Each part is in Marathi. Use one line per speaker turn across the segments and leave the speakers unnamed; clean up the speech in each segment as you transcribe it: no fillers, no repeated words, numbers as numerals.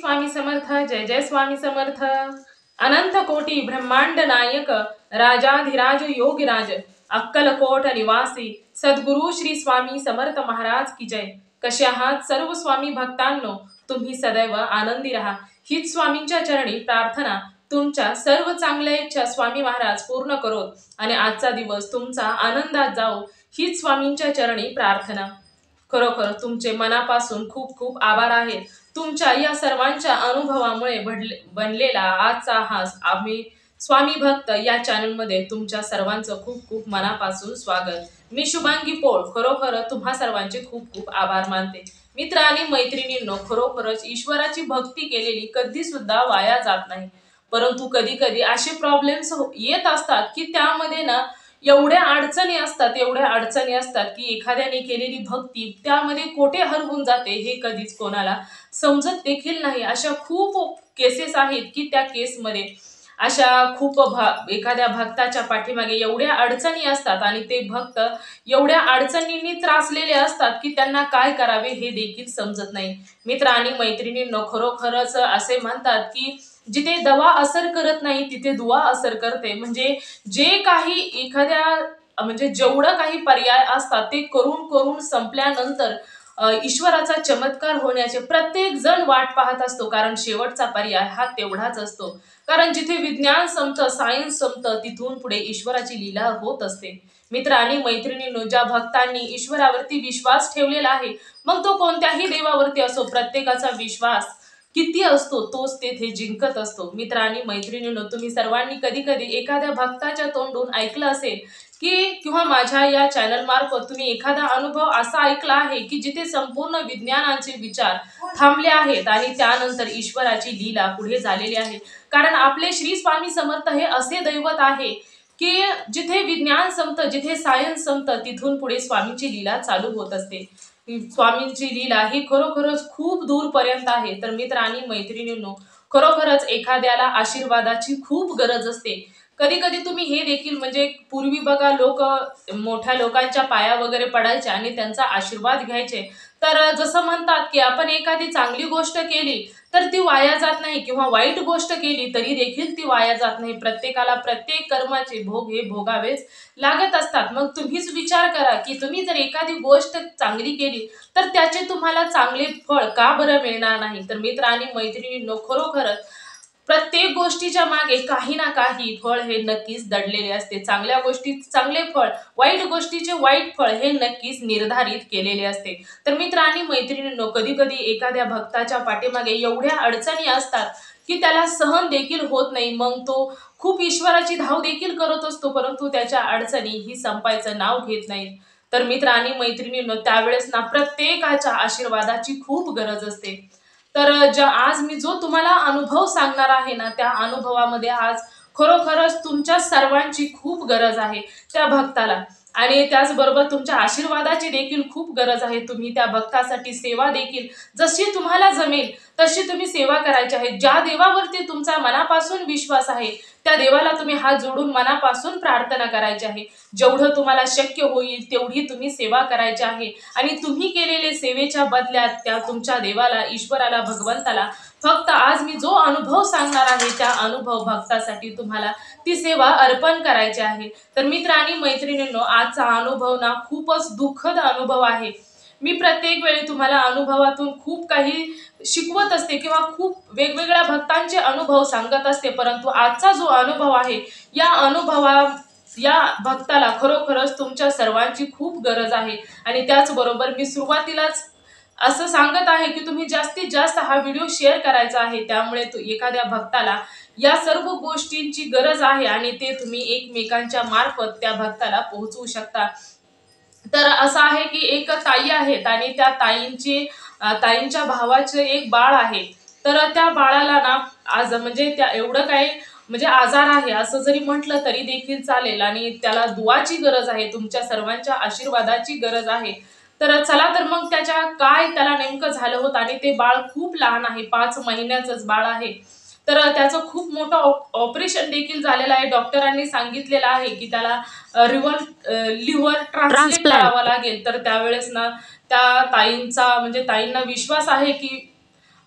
स्वामी समर्थ। जय जय स्वामी समर्थ। अनंत कोटी ब्रह्मांड नायक राजाधिराज योगीराज अक्कलकोट निवासी सद्गुरु श्री स्वामी समर्थ महाराज की जय। कसे आहात सर्व स्वामी भक्तांनो? तुम्ही सदैव आनंदी राहा हीच स्वामींच्या चरणी प्रार्थना। तुमच्या सर्व चांगल्या इच्छा स्वामी महाराज पूर्ण करोत आणि आजचा दिवस तुमचा आनंदात जाओ हीच स्वामींच्या चरणी प्रार्थना। खरोखर तुमचे मनापासून खूप खूप आभार आहे। तुमच्या या सर्वांच्या अनुभवामुळे बनलेला आजचा हा आम्ही स्वामी भक्त या चॅनल मध्ये तुमच्या सर्वांचं खूप खूप मनापासून स्वागत। मी शुभांगी पोळ खरोखर तुम्हा सर्वांचे खूप खूप आभार मानते। मित्र आणि मैत्रिणींनो, खरोखरच ईश्वराची भक्ती केलेली कधी सुद्धा वाया जात नाही। परंतु कधी कधी असे प्रॉब्लेम्स येत असतात की त्यामध्ये ना एवढ्या अडचणी असतात की एखाद्याने केलेली भक्ती त्यामध्ये कोठे हरवून जाते हे कधीच कोणाला समजत देखील नाही। अशा खूप केसेस आहेत की त्या केसमध्ये अशा एखाद्या भक्ताच्या पाठीमागे एवढ्या अडचणी असतात आणि ते भक्त एवढ्या अडचणींनी त्रासलेले असतात की त्यांना काय करावे हे देखील समजत नाही। मित्र आणि मैत्रिणींनो, खरोखरच असे म्हणतात की जिथे दवा असर करत नाही तिथे दुआ असर करते। म्हणजे जे काही जेवढं काही पर्याय असतात ते करून संपल्यानंतर ईश्वराचा चमत्कार होण्याचे प्रत्येक जण वाट पाहत असतो, कारण शेवटचा पर्याय हा तेवढाच असतो। कारण जिथे विज्ञान संपतं, सायन्स संपतं, तिथून पुढे ईश्वराची लीला होत असते। मित्र आणि मैत्रिणींनो, ज्या भक्तांनी ईश्वरावरती विश्वास ठेवलेला आहे, मग तो कोणत्याही देवावरती असो, प्रत्येकाचा विश्वास किती असतो तोच तेथे जिंकत असतो। मित्र आणि मैत्रिणींनो, तुम्ही सर्वांनी कधी कधी एखाद्या भक्ताच्या तोंडून ऐकलं असेल की किंवा माझ्या या चॅनल मार्फत तुम्ही एखादा अनुभव असा ऐकला आहे की जिथे संपूर्ण विज्ञानाचे विचार थांबले आहेत आणि त्यानंतर ईश्वराची लीला पुढे झालेली आहे। कारण आपले श्री स्वामी समर्थ हे असे दैवत आहे की जिथे विज्ञान संपतं, जिथे सायन्स संपतं, तिथून पुढे स्वामींची लीला चालू होत असते। स्वामींची लीला ही खरोखरच खूप दूरपर्यंत आहे। तर मित्र आणि मैत्रिणींनो, खरोखरच एखाद्याला आशीर्वादाची खूप गरज असते। कधी कधी तुम्ही हे देखील पूर्वी बघा, लोक मोठ्या लोकांच्या पाया वगैरे पडायचे आणि त्यांचा आशीर्वाद घ्यायचे। तर जसं म्हणतात की आपण एखादी चांगली गोष्ट केली तर ती वाया जात नाही किंवा वाईट गोष्ट केली तरी देखील ती वाया जात नाही। प्रत्येकाला प्रत्येक कर्माचे भोग हे भोगावेच लागत असतात। मग तुम्हीच विचार करा की तुम्ही जर एखादी गोष्ट चांगली केली तर त्याचे तुम्हाला चांगले फळ का बरं मिळणार नाही? तर मित्र आणि मैत्रिणींनो, खरोखरच प्रत्येक गोष्टीच्या मागे काही ना काही फळ हे नक्कीच दडलेले असते। चांगल्या गोष्टीचे चांगले फळ, वाईट गोष्टीचे वाईट फळ हे नक्कीच निर्धारित केलेले असते। तर मित्र आणि मैत्रिणींनो, कधी कधी एखाद्या भक्ताच्या पाठीमागे एवढ्या अडचणी असतात की त्याला सहन देखील होत नाही। मग तो खूप ईश्वराची धाव देखील करत असतो, परंतु त्याच्या अडचणी ही संपायचं नाव घेत नाहीत। तर मित्र आणि मैत्रिणींनो, त्यावेळेस ना प्रत्येकाच्या आशीर्वादाची खूप गरज असते। तर आज मी जो तुम्हाला अनुभव सांगणार आहे ना, त्या अनुभवामध्ये आज खरोखरच तुमच्या सर्वांची खूप गरज आहे त्या भक्ताला, आणि त्याचबरोबर तुमच्या आशीर्वादाची देखील खूप गरज आहे। तुम्ही त्या भक्तासाठी सेवा देखील जशी तुम्हाला जमेल तशी तुम्ही सेवा करायची आहे। ज्या देवावरती तुमचा मनापासून विश्वास आहे त्या देवाला तुम्ही हात जोडून मनापासून प्रार्थना करायची आहे। जेवढं तुम्हाला शक्य होईल तेवढी तुम्ही सेवा करायची आहे आणि तुम्ही केलेले सेवेच्या बदल्यात त्या तुमच्या देवाला, ईश्वराला, भगवंताला फक्त आज मी जो अनुभव सांगणार आहे त्या अनुभव भक्तासाठी तुम्हाला ती सेवा अर्पण करायची आहे। तर मित्र आणि मैत्रिणींनो, आजचा अनुभव ना खूपच दुःखद अनुभव आहे। मी प्रत्येक वेळी तुम्हाला अनुभवातून खूप काही शिकवत असते किंवा खूप वेगवेगळ्या भक्तांचे अनुभव सांगत असते, परंतु आजचा जो अनुभव आहे या भक्ताला खरोखरच तुमच्या सर्वांची खूप गरज आहे। आणि त्याचबरोबर मी सुरुवातीलाच असं सांगत आहे की तुम्ही जास्तीत जास्त हा व्हिडिओ शेअर करायचा आहे। त्यामुळे एखाद्या भक्ताला या सर्व गोष्टींची गरज आहे आणि ते तुम्ही एकमेकांच्या मार्फत त्या भक्ताला पोहोचवू शकता। तर असं आहे की एक ताई आहेत आणि त्या ताईंच्या भावाचे एक बाळ आहे। तर त्या बाळाला ना आज त्या एवढं काही आजार आहे असं जरी म्हटलं तरी देखील चालेल आणि त्याला दुआची गरज आहे, तुमच्या सर्वांच्या आशीर्वादाची गरज आहे। तर चला, तर मग त्याला नेमकं झालं होतं आणि ते बाळ खूप लहान आहे, 5 महिन्याचंच बाळ आहे। तर त्याचं खूप मोठं ऑपरेशन देखील झालेलं आहे। डॉक्टरांनी सांगितलेलं आहे की त्याला लिव्हर ट्रान्सप्लांट करावं लागेल। तर त्यावेळेस ना त्या ताईंना विश्वास आहे की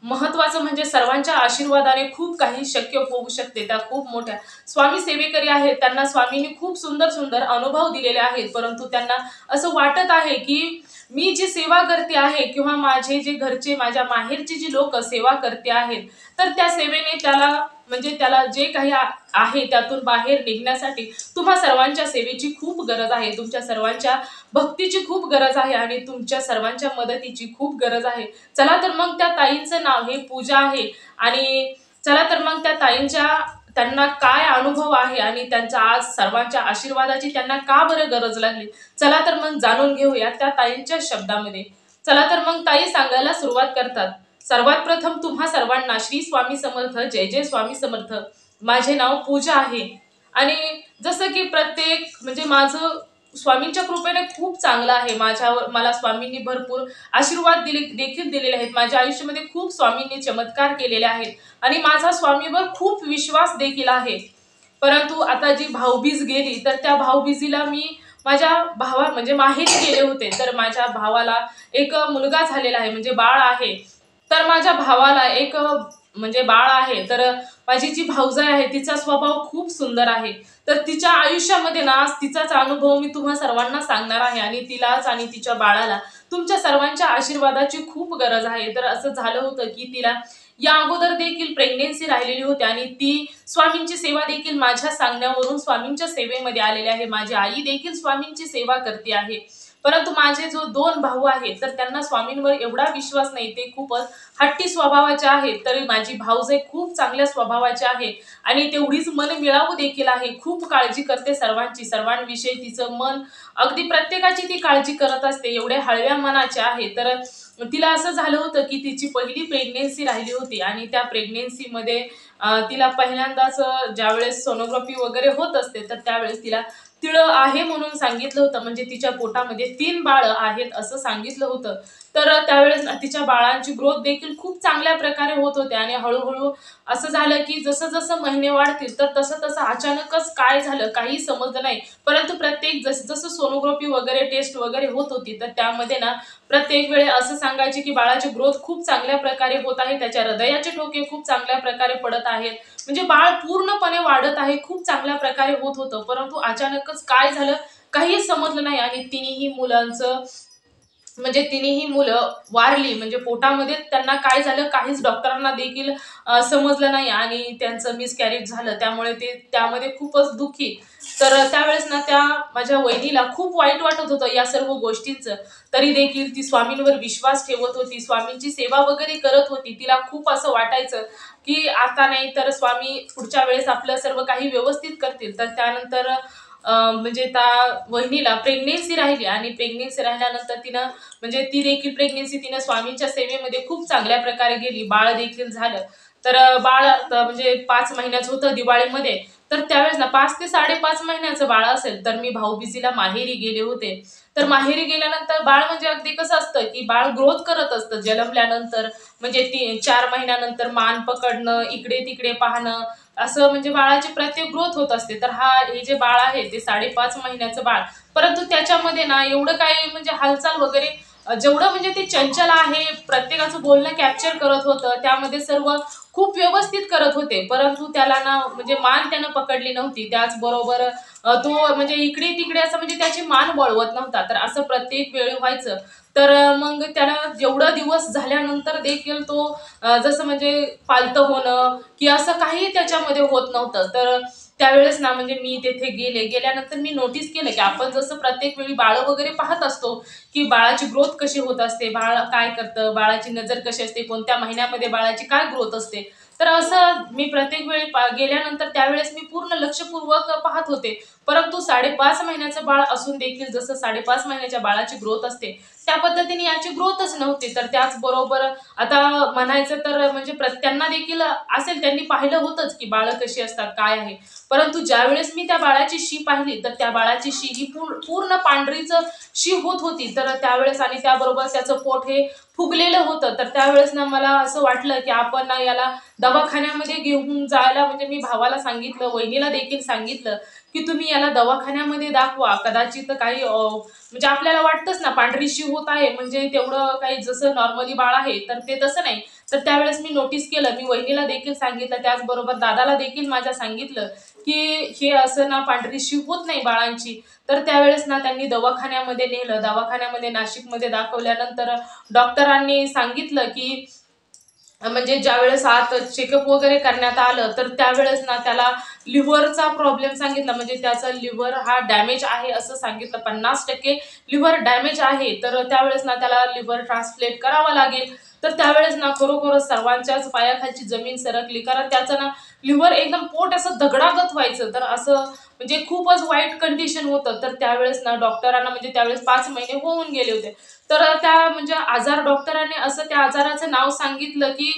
महत्वाचं म्हणजे सर्वांच्या आशीर्वादाने खूप काही शक्य होऊ शकते। त्या खूप मोठ्या स्वामी सेवेकरी आहेत, त्यांना स्वामींनी खूप सुंदर सुंदर अनुभव दिलेले आहेत, परंतु त्यांना असं वाटत आहे की मी जी सेवा करते आहे किंवा माझे जे घरचे माझ्या माहेरची जी लोक सेवा करते आहेत, तर त्या सेवेने त्याला म्हणजे त्याला जे काही आहे त्यातून बाहेर निघण्यासाठी तुम्हा सर्वांच्या सेवेची खूप गरज आहे, तुमच्या सर्वांच्या भक्तीची खूप गरज आहे आणि तुमच्या सर्वांच्या मदतीची खूप गरज आहे। चला तर मग त्या ताईंचं नाव हे पूजा आहे आणि चला तर मग त्या ताईंच्या त्यांना काय अनुभव आहे आणि त्यांचा आज सर्वांच्या आशीर्वादाची त्यांना का बरं गरज लागली, चला तर मग जाणून घेऊया त्या ताईंच्या शब्दामध्ये। चला तर मग ताई सांगायला सुरुवात करतात, सर्वात प्रथम तुम्हा सर्वांना श्री स्वामी समर्थ, जय जय स्वामी समर्थ। माझे नाव पूजा आहे आणि जसं की प्रत्येक म्हणजे माझं स्वामींच्या कृपेने खूप चांगलं आहे, मला स्वामींनी भरपूर आशीर्वाद देखील दिलेले आहेत, माझ्या आयुष्यामध्ये खूप स्वामींनी चमत्कार केलेले आहेत आणि माझा स्वामीवर खूप विश्वास देखील आहे। परंतु आता जी भाऊबीज गेली तर त्या भाऊबीजीला मी माझ्या भावा म्हणजे माहेरी गेले होते, तर माझ्या भावाला एक मुलगा झालेला आहे म्हणजे बाळ आहे। तर माझ्या भावाला एक म्हणजे बाळ आहे, तर माझी जी भाऊजाई आहे तिचा स्वभाव खूप सुंदर आहे, तर तिच्या आयुष्यामध्ये ना आज तिचाच अनुभव मी तुम्हा सर्वांना सांगणार आहे आणि तिलाच आणि तिच्या बाळाला तुमच्या सर्वांच्या आशीर्वादाची खूप गरज आहे। तर असं झालं होतं की तिला या अगोदर देखील प्रेग्नेन्सी राहिलेली होती आणि ती स्वामींची सेवा देखील माझ्या सांगण्यावरून स्वामींच्या सेवेमध्ये आलेली आहे, माझी आई देखील स्वामींची सेवा करते आहे। परंतु माझे जो दोन भाऊ आहेत तर त्यांना स्वामींवर एवढा विश्वास नाही, ते खूपच हट्टी स्वभावाचे आहेत, तरी माझी भाऊजाई खूप चांगल्या स्वभावाची आहे आणि तेवढीच मन मिळावू देखील आहे, खूप काळजी करते सर्वांची, सर्वांविषयी तिचं मन अगदी प्रत्येकाची ती काळजी करत असते, एवढे हळव्या मनाचे आहे। तर तिला असं झालं होतं की तिची पहिली प्रेग्नेन्सी राहिली होती आणि त्या प्रेग्नेन्सीमध्ये तिला पहिल्यांदाच ज्यावेळेस सोनोग्राफी वगैरे होत असते तर त्यावेळेस तिला तिळ आहे म्हणून सांगितलं होतं, म्हणजे तिच्या पोटामध्ये 3 बाळं आहेत असं सांगितलं होतं। तर त्यावेळेस तिच्या बाळांची ग्रोथ देखील खूप चांगल्या प्रकारे होत होते आणि हळूहळू असं झालं की जसं जसं महिने वाढतील तर तसं तसं अचानकच काय झालं काही समजलं नाही, परंतु प्रत्येक जसं जसं सोनोग्राफी वगैरे टेस्ट वगैरे होत होती तर त्यामध्ये ना प्रत्येक वेळे असं सांगायचे की बाळाची ग्रोथ खूप चांगल्या प्रकारे होत आहे, त्याच्या हृदयाचे ठोके खूप चांगल्या प्रकारे पडत आहेत, म्हणजे बाळ पूर्णपणे वाढत आहे, खूप चांगल्या प्रकारे होत होतं। परंतु अचानकच काय झालं काही समजलं नाही आणि तिन्ही मुलं वारली, म्हणजे पोटामध्ये त्यांना काय झालं काहीच डॉक्टरांना देखील समजलं नाही आणि त्यांचं मिसकॅरेज झालं, त्यामुळे ते त्यामध्ये खूपच दुःखी। तर त्यावेळेस ना त्या माझ्या वहिनीला खूप वाईट वाटत होतं या सर्व गोष्टींचं, तरी देखील ती स्वामींवर विश्वास ठेवत होती, स्वामींची सेवा वगैरे करत होती। तिला खूप असं वाटायचं की आता नाही तर स्वामी पुढच्या वेळेस आपलं सर्व काही व्यवस्थित करतील। तर त्यानंतर म्हणजे त्या वहिनीला प्रेग्नेन्सी राहिली आणि प्रेग्नेन्सी राहिल्यानंतर तिनं म्हणजे ती देखील प्रेग्नेन्सी तिनं स्वामींच्या सेवेमध्ये खूप चांगल्या प्रकारे गेली, बाळ देखील झालं। तर बाळ म्हणजे 5 महिन्याचं होतं दिवाळीमध्ये, तर त्यावेळेस ना 5 ते 5.5 महिन्याचं बाळ असेल तर मी भाऊबीजीला माहेरी गेले होते। तर माहेरी गेल्यानंतर बाळ म्हणजे अगदी कसं असतं की बाळ ग्रोथ करत असतं जन्मल्यानंतर, म्हणजे 4 महिन्यानंतर मान पकडणं, इकडे तिकडे पाहणं, असं म्हणजे बाळाची प्रत्येक ग्रोथ होत असते। तर हे जे बाळ आहे ते 5.5 महिन्याचं बाळ, परंतु त्याच्यामध्ये ना एवढं काही म्हणजे हालचाल वगैरे जेवढं म्हणजे ते चंचल आहे, प्रत्येकाचं बोलणं कॅप्चर करत होतं, त्यामध्ये सर्व खूप व्यवस्थित करत होते, परंतु त्याला ना म्हणजे मान त्यानं पकडली नव्हती, त्याचबरोबर तो म्हणजे इकडे तिकडे असं म्हणजे त्याची मान वळवत नव्हता, तर असं प्रत्येक वेळी व्हायचं। तर मग त्याला जेवढा दिवस झाल्यानंतर देखील तो जसं म्हणजे पालतं होणं की असं काही त्याच्यामध्ये होत नव्हतं। तर त्यावेळेस ना म्हणजे मी तेथे गेल्यानंतर मी नोटीस केलं की आपण जसं प्रत्येक वेळी बाळ वगैरे पाहत असतो की बाळाची ग्रोथ कशी होत असते, बाळ काय करतं, बाळाची नजर कशी असते, कोणत्या महिन्यामध्ये बाळाची काय ग्रोथ असते, तर असं मी प्रत्येक वेळी गेल्यानंतर त्यावेळेस मी पूर्ण लक्षपूर्वक पाहत होते। परंतु 5.5 महिन्याचं बाळ असून देखील जसं 5.5 महिन्याच्या बाळाची ग्रोथ असते त्या पद्धतीने याची ग्रोथच नव्हती। तर त्याचबरोबर आता म्हणायचं तर म्हणजे त्यांना देखील असेल, त्यांनी पाहिलं होतंच की बाळ कशी असतात काय आहे, परंतु ज्यावेळेस मी त्या बाळाची शी पाहिली तर त्या बाळाची शी ही पूर्ण पांढरीच शी होत होती। तर त्यावेळेस आणि त्याबरोबर त्याचं पोट हे फुगलेलं होतं, तर त्यावेळेस ना मला असं वाटलं की आपण ना याला दवाखान्यामध्ये घेऊन जायला, म्हणजे मी भावाला सांगितलं, वहिनीला देखील सांगितलं की तुम्ही याला दवाखान्यामध्ये दाखवा, कदाचित काही म्हणजे आपल्याला वाटतंच ना पांढरी शी होत आहे म्हणजे तेवढं काही जसं नॉर्मली बाळ आहे तर ते तसं नाही, तर त्यावेळेस मी नोटीस केलं, मी वहिनीला देखील सांगितलं, त्याचबरोबर दादाला देखील माझ्या सांगितलं, की हे असं ना पांढरी शी होत नाही बाळांची. तर त्यावेळेस ना त्यांनी दवाखान्यामध्ये नेलं. दवाखान्यामध्ये नाशिकमध्ये दाखवल्यानंतर डॉक्टरांनी सांगितलं, की म्हणजे ज्यावेळेस आत चेकअप वगैरे करण्यात आलं, तर त्यावेळेस ना त्याला लिव्हरचा प्रॉब्लेम सांगितला. म्हणजे त्याचा लिव्हर हा डॅमेज आहे असं सांगितलं. 50% लिव्हर डॅमेज आहे. तर त्यावेळेस ना त्याला लिव्हर ट्रान्सप्लांट करावा लागेल. तर त्यावेळेस ना खरोखरच सर्वांच्याच पायाखालची जमीन सरकली. कारण त्याचं ना लिव्हर एकदम पोट असं दगडागत व्हायचं. तर असं म्हणजे खूपच वाईट कंडिशन होतं. तर त्यावेळेस ना डॉक्टरांना म्हणजे त्यावेळेस 5 महिने होऊन गेले होते. तर त्या म्हणजे डॉक्टरांनी असं त्या आजाराचं नाव सांगितलं, की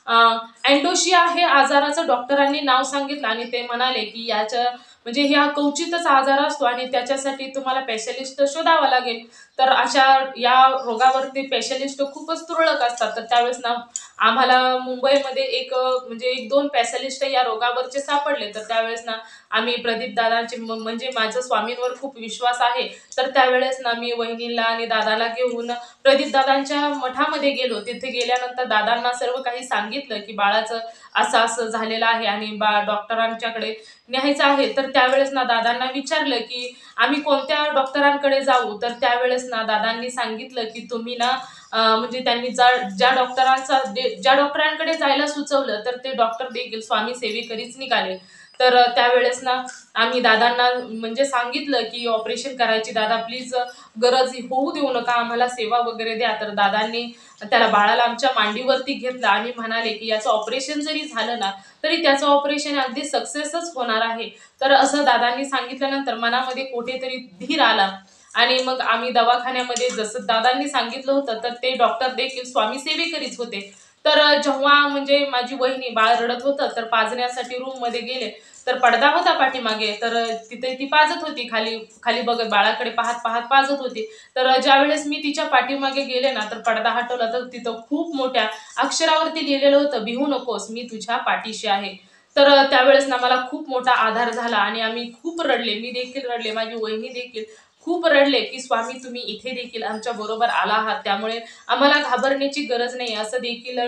अँडोशिया हे आजाराचं डॉक्टरांनी नाव सांगितलं आणि ते म्हणाले, की याच्या म्हणजे हा क्वचितच आजार असतो आणि त्याच्यासाठी तुम्हाला स्पेशलिस्ट शोधावा लागेल. तर अशा या रोगावरती स्पेशलिस्ट खूपच तुरळक असतात. तर त्यावेळेस ना आम्हाला मुंबईमध्ये म्हणजे 1-2 स्पेशलिस्ट या रोगावरचे सापडले. तर त्यावेळेस ना आम्ही प्रदीप दादांचे म्हणजे माझं स्वामींवर खूप विश्वास आहे. तर त्यावेळेस ना मी वहिनीला आणि दादाला घेऊन प्रदीप दादांच्या मठामध्ये गेलो. तिथे गेल्यानंतर दादांना सर्व काही सांगितलं, की बाळाचं असं-असं झालेलं आहे आणि डॉक्टरांच्याकडे न्यायचं आहे. तर त्यावेळेस ना दादांना विचारलं, की आम्ही कोणत्या डॉक्टरांकडे जाऊ? तर त्यावेळेस ना दादांनी सांगितलं, की तुम्ही ना म्हणजे त्यांनी ज्या डॉक्टरांकडे जायला सुचवलं, तर ते डॉक्टर देखील स्वामी सेवेकरीच निघाले. तर त्यावेळेस ना आम्ही दादांना म्हणजे सांगितलं, की ऑपरेशन करायची दादा प्लीज गरज होऊ देऊ नका, आम्हाला सेवा वगैरे द्या. तर दादांनी त्याला बाळाला आमच्या मांडीवरती घेतलं आणि म्हणाले, की याचं ऑपरेशन जरी झालं ना, तरी त्याचं ऑपरेशन अगदी सक्सेसच होणार आहे. तर असं दादांनी सांगितल्यानंतर मनामध्ये कुठेतरी धीर आला आणि मग आम्ही दवाखान्यामध्ये जसं दादांनी सांगितलं होतं, तर ते डॉक्टर देखील स्वामी सेवेकरीच होते. तर जेव्हा म्हणजे माझी वहिनी बाळ रडत होतं, तर पाजण्यासाठी रूममध्ये गेले. तर पडदा होता पाठीमागे, तर तिथे ती पाजत होती. खाली खाली बघत बाळाकडे पाहत-पाहत पाजत होती. तर ज्यावेळेस मी तिच्या पाठीमागे गेले ना, तर पडदा हटवला, तर तिथं खूप मोठ्या अक्षरावरती लिहिलेलं होतं, "भिवू नकोस, मी तुझ्या पाठीशी आहे." तर त्यावेळेस ना मला खूप मोठा आधार झाला आणि आम्ही खूप रडले. मी देखील रडले, माझी वहिनी देखील खूप रडले, की "स्वामी तुम्ही इथे देखील आमच्या बरोबर आला आहात. त्यामुळे आम्हाला घाबरण्याची गरज नाही." असं देखील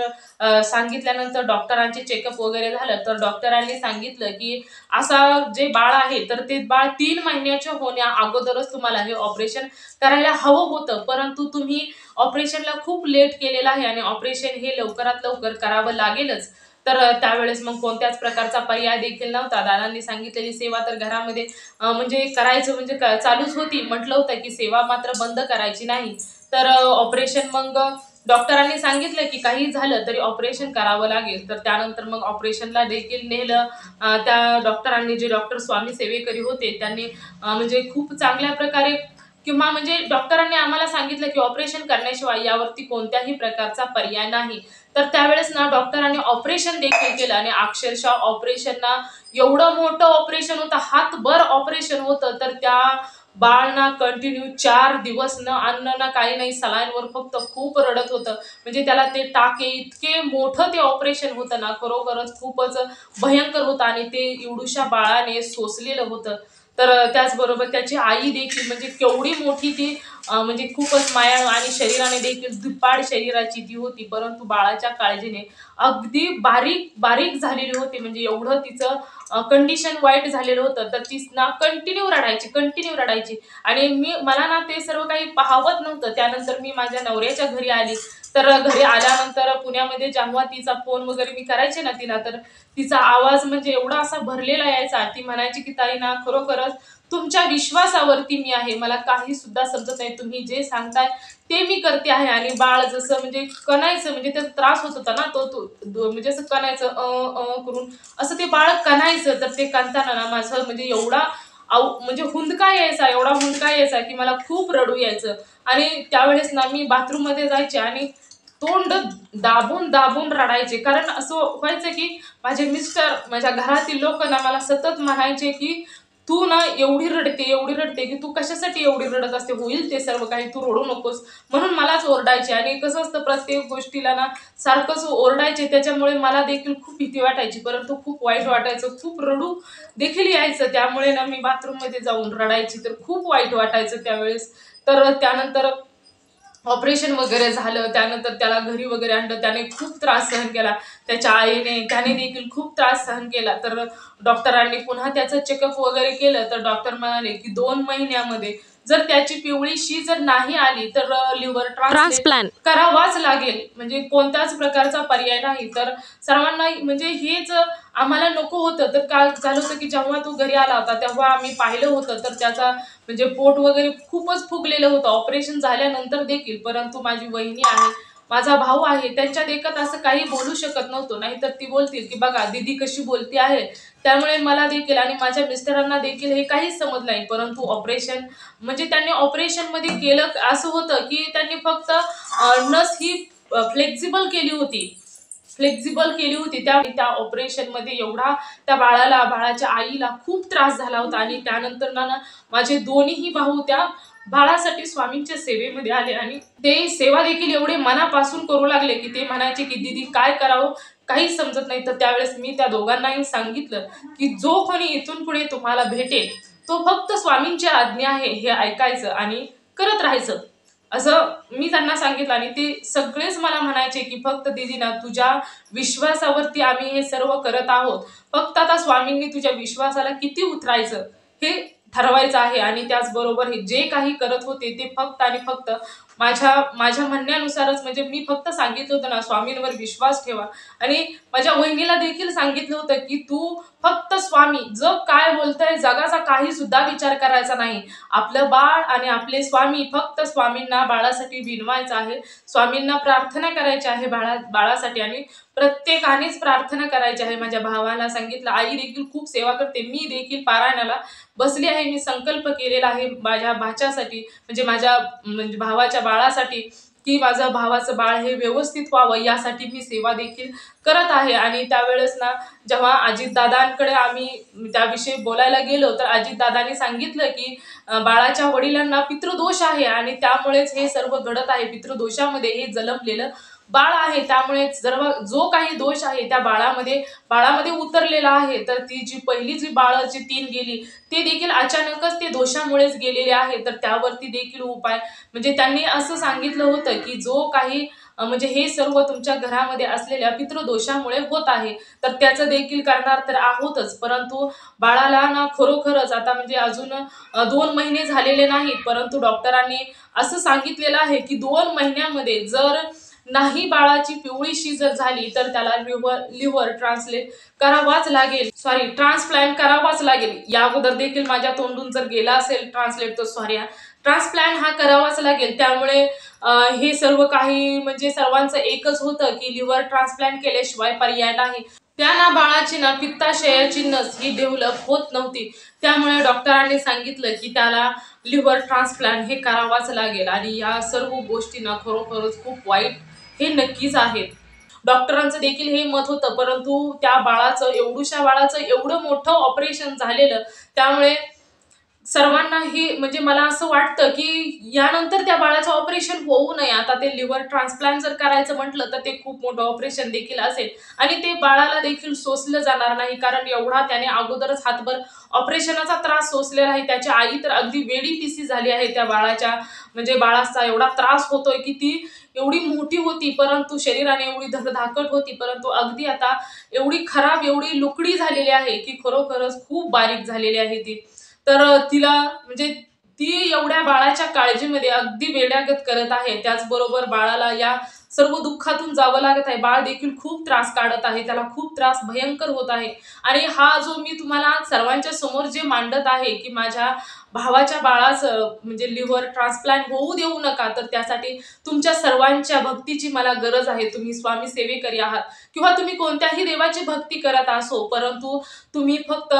सांगितल्यानंतर डॉक्टरांचे चेकअप वगैरे झालं. तर डॉक्टरांनी सांगितलं, की असा जे बाळ आहे, तर ते बाळ 3 महिन्याच्या होण्या अगोदरच तुम्हाला हे ऑपरेशन करायला हवं होतं. परंतु तुम्ही ऑपरेशनला खूप लेट केलेलं आहे आणि ऑपरेशन हे लवकरात लवकर करावं लागेलच. तर त्यावेळेस मग कोणत्याच प्रकारचा पर्याय देखील नव्हता. दादांनी सांगितलेली सेवा तर घरामध्ये म्हणजे करायचं म्हणजे चालूच होती. म्हटलं होतं, की सेवा मात्र बंद करायची नाही. तर ऑपरेशन मग डॉक्टरांनी सांगितलं, की काही झालं तरी ऑपरेशन करावं लागेल. तर त्यानंतर मग ऑपरेशनला देखील नेलं. त्या डॉक्टरांनी जे डॉक्टर स्वामी सेवेकरी होते त्यांनी म्हणजे खूप चांगल्या प्रकारे किंवा म्हणजे डॉक्टरांनी आम्हाला सांगितलं, की ऑपरेशन करण्याशिवाय यावरती कोणत्याही प्रकारचा पर्याय नाही. तर त्यावेळेस ना डॉक्टरांनी ऑपरेशन देखील केलं आणि अक्षरशः ऑपरेशन ना एवढं मोठं ऑपरेशन होतं, हातभर ऑपरेशन होतं. तर त्या बाळ ना कंटिन्यू 4 दिवस न अन्न ना काही नाही, सलाईनवर फक्त खूप रडत होतं. म्हणजे त्याला ते टाके इतके मोठं ते ऑपरेशन होतं ना, खरोखरच खूपच भयंकर होतं आणि ते एवढुशा बाळाने सोसलेलं होतं. तर त्याचबरोबर त्याची आई देखील म्हणजे केवढी मोठी ती म्हणजे खूपच मायाळू आणि शरीराने देखील दुप्पाड शरीराची ती होती. परंतु बाळाच्या काळजीने अगदी बारीक बारीक झालेली होती. म्हणजे एवढं तिचं कंडिशन वाईट झालेलं होतं. तर ती ना कंटिन्यू रडायची, कंटिन्यू रडायची आणि मला ना ते सर्व काही पाहवत नव्हतं. त्यानंतर मी माझ्या नवऱ्याच्या घरी आली. तर घरी आल्यानंतर पुण्यामध्ये जेव्हा तिचा फोन वगैरे मी करायचे ना तिला, तर तिचा आवाज म्हणजे एवढा असा भरलेला यायचा. ती म्हणायची, की "ताई ना खरोखरच तुमच्या विश्वासावरती मी आहे. मला काही सुद्धा समजत नाही. तुम्ही जे सांगताय ते मी करते आहे." आणि बाळ जसं म्हणजे कणायचं म्हणजे त्याचा त्रास होत होता ना, तो तो म्हणजे असं कणायचं करून असं ते बाळ कणायचं. तर ते कणताना ना माझं म्हणजे म्हणजे हुंदका यायचा, एवढा हुंदका यायचा, की मला खूप रडू यायचं. आणि त्यावेळेस ना मी बाथरूममध्ये जायचे आणि तोंड दाबून दाबून रडायचे. कारण असं व्हायचं, की माझे मिस्टर, माझ्या घरातील लोक ना मला सतत म्हणायचे, की "तू ना एवढी रडते, की तू कशासाठी एवढी रडत असते? होईल ते सर्व काही, तू रडू नकोस." म्हणून मलाच ओरडायचे आणि कसं असतं प्रत्येक गोष्टीला ना सारखंच ओरडायचे. त्याच्यामुळे मला देखील खूप भीती वाटायची. परंतु खूप वाईट वाटायचं, खूप रडू देखील यायचं. त्यामुळे ना मी बाथरूममध्ये जाऊन रडायची. तर खूप वाईट वाटायचं त्यावेळेस. तर त्यानंतर ऑपरेशन वगैरे झालं, त्यानंतर त्याला घरी वगैरे आणलं, त्याने खूप त्रास सहन केला, त्याच्या आईने त्याने देखील खूप त्रास सहन केला. तर डॉक्टरांनी पुन्हा त्याचं चेकअप वगैरे केलं, तर डॉक्टर म्हणाले की 2 महिन्यामध्ये जर त्याची पिवळी शी जर नाही आली तर लिव्हर ट्रान्सप्लांट करावाच लागेल, म्हणजे कोणत्याच प्रकारचा पर्याय नाही. तर सर्वांना म्हणजे हेच आम्हाला नको होतं. तर काय झालं होतं की जेव्हा तो घरी आला होता तेव्हा आम्ही पाहिलं होतं, तर त्याचा म्हणजे पोट वगैरे खूपच फुगलेलं होतं ऑपरेशन झाल्यानंतर देखील. परंतु माझी वहिनी आहे, माझा भाऊ आहे, त्यांच्या देखत असं काही बोलू शकत नव्हतो, नाहीतर ती बोलतील की बघा दीदी कशी बोलते आहे. त्यामुळे मला देखील आणि माझ्या मिस्टरांना देखील हे काहीच समजलं नाही. परंतु ऑपरेशन म्हणजे त्यांनी ऑपरेशन मध्ये केलं असं होतं की त्यांनी फक्त नस ही फ्लेक्झिबल केली होती, त्या ऑपरेशन मध्ये एवढा त्या बाळाच्या आईला खूप त्रास झाला होता. आणि त्यानंतर ना माझे दोन्ही भाऊ त्या बाळासाठी स्वामींच्या सेवेमध्ये आले आणि ते सेवा देखील एवढे मनापासून करू लागले की ते म्हणायचे की दीदी काय करावं काहीच समजत नाही. तर त्यावेळेस मी त्या दोघांनाही सांगितलं की जो कोणी इथून पुढे तुम्हाला भेटेल तो फक्त स्वामींची आज्ञा आहे हे ऐकायचं आणि करत राहायचं, असं मी त्यांना सांगितलं. आणि ते सगळेच मला म्हणायचे की फक्त दीदी ना तुझ्या विश्वासावरती आम्ही हे सर्व करत आहोत, फक्त आता स्वामींनी तुझ्या विश्वासाला किती उतरायचं हे ठरवायचं आहे. आणि त्याचबरोबर हे जे काही करत होते ते फक्त आणि फक्त माझ्या माझ्या म्हणण्यानुसारच, म्हणजे मी फक्त सांगितलं होतं ना स्वामींवर विश्वास ठेवा. आणि माझ्या वहिनीला देखील सांगितलं होतं की तू फक्त स्वामी जग काय बोलतंय जगाचा काही सुद्धा विचार करायचा नाही, आपलं बाळ आणि आपले स्वामी, फक्त स्वामींना बाळासाठी विनवायचं आहे, स्वामींना प्रार्थना करायची आहे बाळासाठी. आणि प्रत्येकानेच प्रार्थना करायची आहे. माझ्या भावाला सांगितलं, आई देखील खूप सेवा करते, मी देखील पारायणाला बसली आहे, मी संकल्प केलेला आहे माझ्या भाच्यासाठी, म्हणजे भावाच्या बाळासाठी, की माझं भावाचं बाळ हे व्यवस्थित व्हावं यासाठी मी सेवा देखील करत आहे. आणि त्यावेळेस ना जेव्हा अजितदादांकडे आम्ही त्याविषयी बोलायला गेलो तर अजितदादांनी सांगितलं की बाळाच्या वडिलांना पितृदोष आहे आणि त्यामुळेच हे सर्व घडत आहे, पितृदोषामध्ये हे जन्मलेलं बाळ आहे, त्यामुळे सर्व जो काही दोष आहे त्या बाळामध्ये उतरलेला आहे. तर ती जी पहिली जी बाळाची 3 गेली ते देखील अचानकच ते दोषामुळेच गेलेले आहे. तर त्यावरती देखील उपाय, म्हणजे त्यांनी असं सांगितलं होतं की जो काही म्हणजे हे सर्व तुमच्या घरामध्ये असलेल्या पितृदोषामुळे होत आहे, तर त्याचं देखील करणार तर आहोतच. परंतु बाळाला ना खरोखरच आता म्हणजे अजून 2 महिने झालेले नाहीत, परंतु डॉक्टरांनी असं सांगितलेलं आहे की 2 महिन्यामध्ये जर नाही बाळाची पिवळीशी जर झाली तर त्याला लिव्हर ट्रान्सप्लांट करावाच लागेल. या अगोदर देखील माझ्या तोंडून जर गेला असेल ट्रान्सलेट तर सॉरी, ट्रान्सप्लांट हा करावाच लागेल. त्यामुळे हे सर्व काही म्हणजे सर्वांचं एकच होतं की लिव्हर ट्रान्सप्लांट केल्याशिवाय पर्याय नाही. त्या ना बाळाची ना पित्ताशयाची नस ही डेव्हलप होत नव्हती, त्यामुळे डॉक्टरांनी सांगितलं की त्याला लिव्हर ट्रान्सप्लांट हे करावाच लागेल. आणि या सर्व गोष्टी ना खरोखरच खूप वाईट हे नक्कीच आहेत. डॉक्टरांचं देखील हे मत होतं, परंतु त्या एवढूशा बाळाचं एवढं मोठं ऑपरेशन झालेलं, त्यामुळे सर्वांनाही म्हणजे मला असं वाटतं की यानंतर त्या बाळाचं ऑपरेशन होऊ नये. आता ते लिव्हर ट्रान्सप्लांट जर करायचं म्हटलं तर ते खूप मोठं ऑपरेशन देखील असेल आणि ते बाळाला देखील सोसलं जाणार नाही, कारण एवढा त्याने अगोदरच हातभर ऑपरेशनाचा त्रास सोसलेला आहे. त्याची आई तर अगदी वेडी-पिसी झाली आहे त्या बाळाचा एवढा त्रास होतोय की ती एवढी मोठी होती परंतु शरीराने एवढी धडधाकट होती, परंतु अगदी आता एवढी खराब, एवढी लुकडी झालेली आहे की खरोखरच खूप बारीक झालेली आहे ती. तर तिला म्हणजे ती एवढ्या बाळाच्या काळजीमध्ये अगदी वेड्यागत करत आहे. त्याचबरोबर बाळाला या सर्व दुःखातून जावं लागत आहे. बाळ देखील खूप त्रास काढत आहे, त्याला खूप त्रास भयंकर होत आहे. आणि हा जो मी तुम्हाला सर्वांच्या समोर जे मांडत आहे की माझ्या भावाच्या बाळाचं म्हणजे लिव्हर ट्रान्सप्लांट होऊ देऊ नका, तर त्यासाठी तुमच्या सर्वांच्या भक्तीची मला गरज आहे. तुम्ही स्वामी सेवेकरी आहात किंवा तुम्ही कोणत्याही देवाची भक्ती करत असो, परंतु तुम्ही फक्त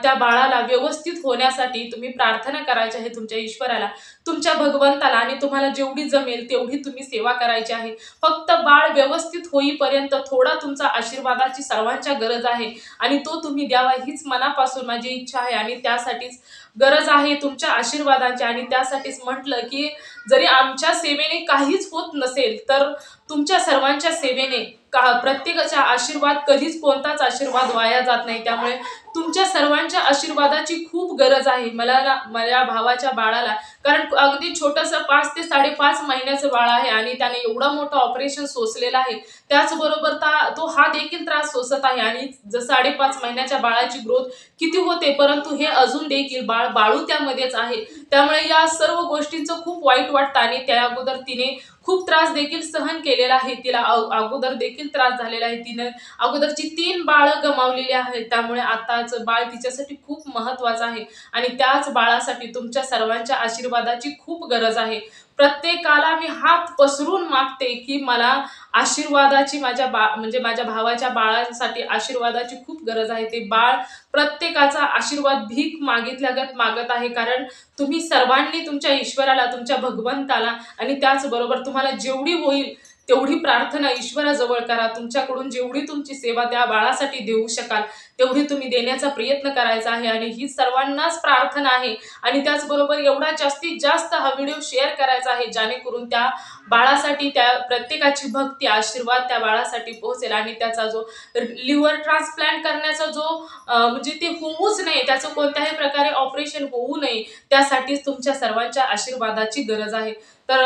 त्या बाळाला व्यवस्थित होण्यासाठी तुम्ही प्रार्थना करायची आहे तुमच्या ईश्वराला, तुमच्या भगवंताला, आणि तुम्हाला जेवढी जमेल तेवढी तुम्ही सेवा करायची आहे. फक्त बाळ व्यवस्थित होईपर्यंत थोडा तुमचा आशीर्वादाची सर्वांच्या गरज आहे आणि तो तुम्ही द्यावा हीच मनापासून माझी इच्छा आहे. आणि त्यासाठीच गरज आहे तुमच्या आशीर्वादांची. आणि त्यासाठीच म्हटलं की जरी आमच्या सेवेने काहीच होत नसेल तर तुमच्या सर्वांच्या सेवेने प्रत्येकाचा आशीर्वाद कधीच कोणताच आशीर्वाद वाया जात नाही। त्यामुळे तुमच्या सर्वांच्या आशीर्वादाची खूप गरज आहे माझ्या भावाच्या बाळाला, कारण अगदी छोटंसं 5 ते 5.5 महिन्याचं बाळ आहे आणि त्याने एवढं मोठं ऑपरेशन सोसलेलं आहे। त्याचबरोबर तो हा देखील त्रास सोसत आहे आणि 5.5 महिन्याच्या बाळाची ग्रोथ किती होते, परंतु हे अजून देखील बाळू त्यामध्येच आहे। त्यामुळे या सर्व गोष्टींचं खूप वाईट वाटतं आणि त्या अगोदर तिने खूप त्रास देखील सहन केलेला आहे। तिला अगोदर देखील त्रास झालेला आहे। तिने अगोदरची 3 बाळं गमावलेली आहेत। त्यामुळे आताच बाळ तिच्यासाठी खूप महत्त्वाचं आहे आणि त्याच बाळासाठी तुमच्या सर्वांच्या आशीर्वादाची खूप गरज आहे। प्रत्येकाला मी हात पसरून मागते की मला आशीर्वादाची माझ्या भावाच्या बाळासाठी आशीर्वादाची खूप गरज आहे। ते बाळ प्रत्येकाचा आशीर्वाद भीक मागितल्यागत मागत आहे, कारण तुम्ही सर्वांनी तुमच्या ईश्वराला, तुमच्या भगवंताला आणि त्याचबरोबर तुम्हाला जेवढी होईल तेवढी प्रार्थना ईश्वराजवळ करा। तुमच्याकडून जेवढी तुमची सेवा त्या बाळासाठी देऊ शकाल तेवढी तुम्ही देण्याचा प्रयत्न करायचा आहे आणि ही सर्वांनाच प्रार्थना आहे। आणि त्याचबरोबर एवढा जास्तीत जास्त हा व्हिडिओ शेअर करायचा आहे जेणेकरून त्या बाळासाठी त्या प्रत्येकाची भक्ती आशीर्वाद त्या बाळासाठी पोहोचेल आणि त्याचा जो लिव्हर ट्रान्सप्लांट करण्याचा जो म्हणजे ते होऊच नये, त्याचं कोणत्याही प्रकारे ऑपरेशन होऊ नये, त्यासाठीच तुमच्या सर्वांच्या आशीर्वादाची गरज आहे। तर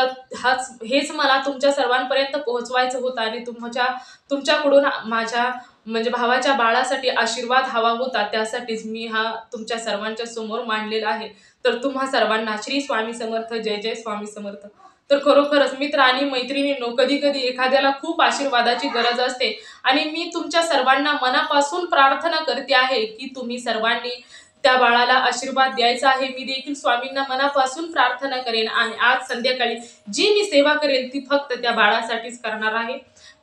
हेच मला तुमच्या सर्वांपर्यंत पोहोचवायचं होतं आणि तुमच्याकडून माझ्या भावाच्या बाळासाठी आशीर्वाद हवा होता, त्यासाठीच मी हा तुमच्या सर्वांच्या समोर मांडलेला आहे। तर तुम्हा सर्वांना श्री स्वामी समर्थ, जय जय स्वामी समर्थ। तर खरोखरच मित्र आणि मैत्रिणींनो, कधी कधी एखाद्याला खूप आशीर्वादाची गरज असते आणि मी तुमच्या सर्वांना मनापासून प्रार्थना करते आहे की तुम्ही सर्वांनी त्या बाळाला आशीर्वाद द्यायचा आहे। मी देखील स्वामींना मनापासून प्रार्थना करेन आणि आज संध्याकाळी जी मी सेवा करेन ती फक्त त्या बाळासाठीच करणार आहे।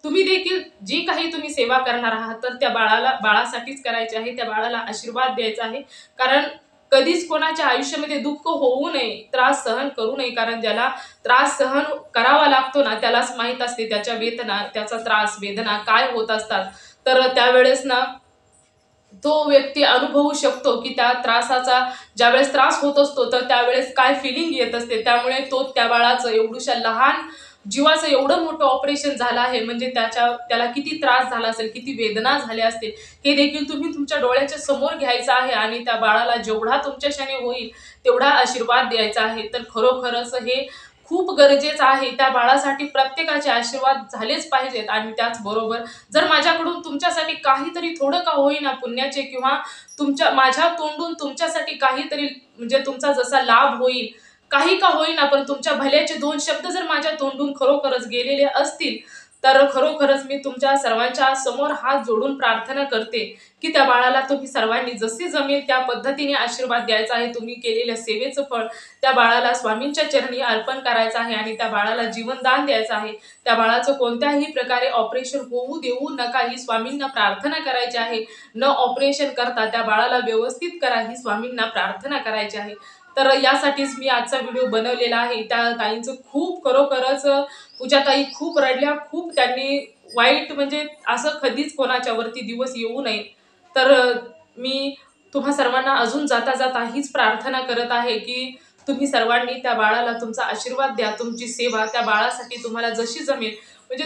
तुम्ही देखील जी काही तुम्ही सेवा करणार आहात तर त्या बाळासाठीच करायची आहे, त्या बाळाला आशीर्वाद द्यायचा आहे। कारण कधीच कोणाच्या आयुष्यामध्ये दुःख होऊ नये, त्रास सहन करू नये, कारण ज्याला त्रास सहन करावा लागतो ना त्यालाच माहित असते त्याच्या वेदना, त्याचा त्रास वेदना काय होत असतात। तर त्यावेळेस ना तो व्यक्ती अनुभवू शकतो की त्या त्रासाचा ज्यावेळेस त्रास होत असतो तर त्यावेळेस काय फिलिंग येत असते। त्यामुळे त्या बाळाचं एवढ्याशा लहान जीवाचं एवढं मोठं ऑपरेशन झालं आहे, म्हणजे त्याला किती त्रास झाला असेल, किती वेदना झाल्या असतील, हे देखील तुम्ही तुमच्या डोळ्याच्या समोर घ्यायचं आहे आणि त्या बाळाला जेवढा तुमच्याशाने होईल तेवढा आशीर्वाद द्यायचा आहे। तर खरोखरच हे खूप गरजेचं आहे। त्या बाळासाठी प्रत्येकाचे आशीर्वाद झालेच पाहिजेत आणि त्याचबरोबर जर माझ्याकडून तुमच्यासाठी काहीतरी थोडं का होईना पुण्याचे किंवा माझ्या तोंडून तुमच्यासाठी काहीतरी तुमचा जसा लाभ होईल काही का होईना, पण तुमच्या भल्याचे 2 शब्द जर माझ्या तोंडून खरोखरच गेलेले असतील तर खरोखरच मी तुमच्या सर्वांच्या समोर हात जोडून प्रार्थना करते की त्या बाळाला तुम्ही सर्वांनी जसे जमेल त्या पद्धतीने आशीर्वाद द्यायचा आहे। तुम्ही केलेल्या सेवेचं फळ त्या बाळाला स्वामींच्या चरणी अर्पण करायचं आहे आणि त्या बाळाला जीवनदान द्यायचं आहे। त्या बाळाचं कोणत्याही प्रकारे ऑपरेशन होऊ देऊ नका ही स्वामींना प्रार्थना करायची आहे। न ऑपरेशन करता त्या बाळाला व्यवस्थित करा ही स्वामींना प्रार्थना करायची आहे। तर यासाठीच मी आजचा व्हिडिओ बनवलेला आहे। त्या ताईंचं खूप खरोखरच पूजाताई खूप रडल्या, खूप त्यांनी वाईट असं कधीच कोणाच्या वरती दिवस येऊ नये। तर मी तुम्हा सर्वांना अजून जाता जाता हीच प्रार्थना करत आहे की तुम्ही सर्वांनी त्या बाळाला तुमचा आशीर्वाद द्या, तुमची सेवा त्या बाळासाठी तुम्हाला जशी जमेल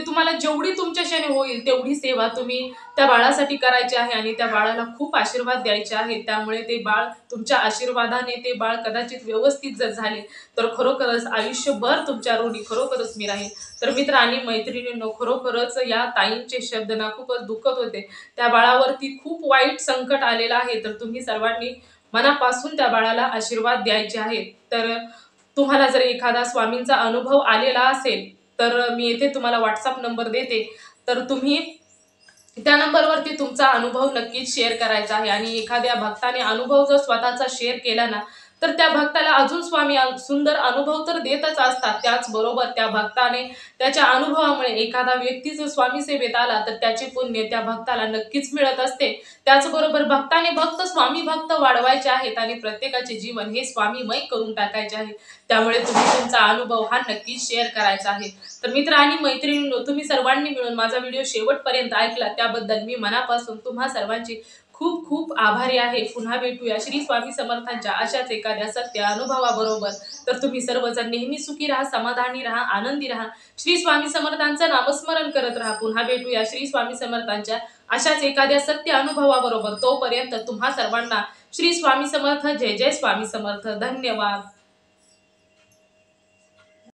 तुम्हाला जेवढी तुमच्याशाने होईल तेवढी सेवा तुम्ही त्या बाळासाठी करायची आहे आणि त्या बाळाला खूप आशीर्वाद द्यायचे आहे। त्यामुळे ते बाळ तुमच्या आशीर्वादाने ते बाळ कदाचित व्यवस्थित जर झाले तर खरोखरच आयुष्यभर तुमच्या ऋणी खरोखरच मी राहील। तर मित्र आणि मैत्रिणींनो, खरोखरच या ताईंचे शब्द ना खूपच दुखत होते। त्या बाळावरती खूप वाईट संकट आलेलं आहे, तर तुम्ही सर्वांनी मनापासून त्या बाळाला आशीर्वाद द्यायचे आहेत। तर तुम्हाला जर एखादा स्वामींचा अनुभव आलेला असेल तर मी येथे तुम्हाला व्हॉट्सअप नंबर देते, तर तुम्ही त्या नंबरवरती तुमचा अनुभव नक्कीच शेअर करायचा आहे। आणि एखाद्या भक्ताने अनुभव जर स्वतःचा शेअर केला ना तर त्या भक्ताला अजून स्वामी सुंदर अनुभव तर देतच असतात। त्याचबरोबर त्या भक्ताने त्याच्या अनुभवामुळे एखादा व्यक्ती जर स्वामी सेवेत आला तर त्याचे पुण्य त्या भक्ताला नक्कीच मिळत असते। त्याचबरोबर भक्ताने स्वामी भक्त वाढवायचे आहेत आणि प्रत्येकाचे जीवन हे स्वामीमय करून टाकायचे आहे। त्यामुळे तुम्ही तुमचा अनुभव हा नक्कीच शेअर करायचा आहे। तर मित्र आणि मैत्रिणींनो, तुम्ही सर्वांनी मिळून माझा व्हिडिओ शेवटपर्यंत ऐकला त्याबद्दल मी मनापासून तुम्हा सर्वांची खूप खूप आभारी आहे. पुन्हा भेटूया श्री स्वामी समर्थांच्या अशाच एखाद्या सत्य अनुभवाबरोबर. तर तुम्ही सर्वजण नेहमी सुखी राहा, समाधानी राहा, आनंदी राहा. श्री स्वामी समर्थांचं नामस्मरण करत राहा. पुन्हा भेटूया श्री स्वामी समर्थांच्या अशाच एखाद्या सत्य अनुभवाबरोबर. तोपर्यंत तुम्हा सर्वांना श्री स्वामी समर्थ. जय जय स्वामी समर्थ. धन्यवाद.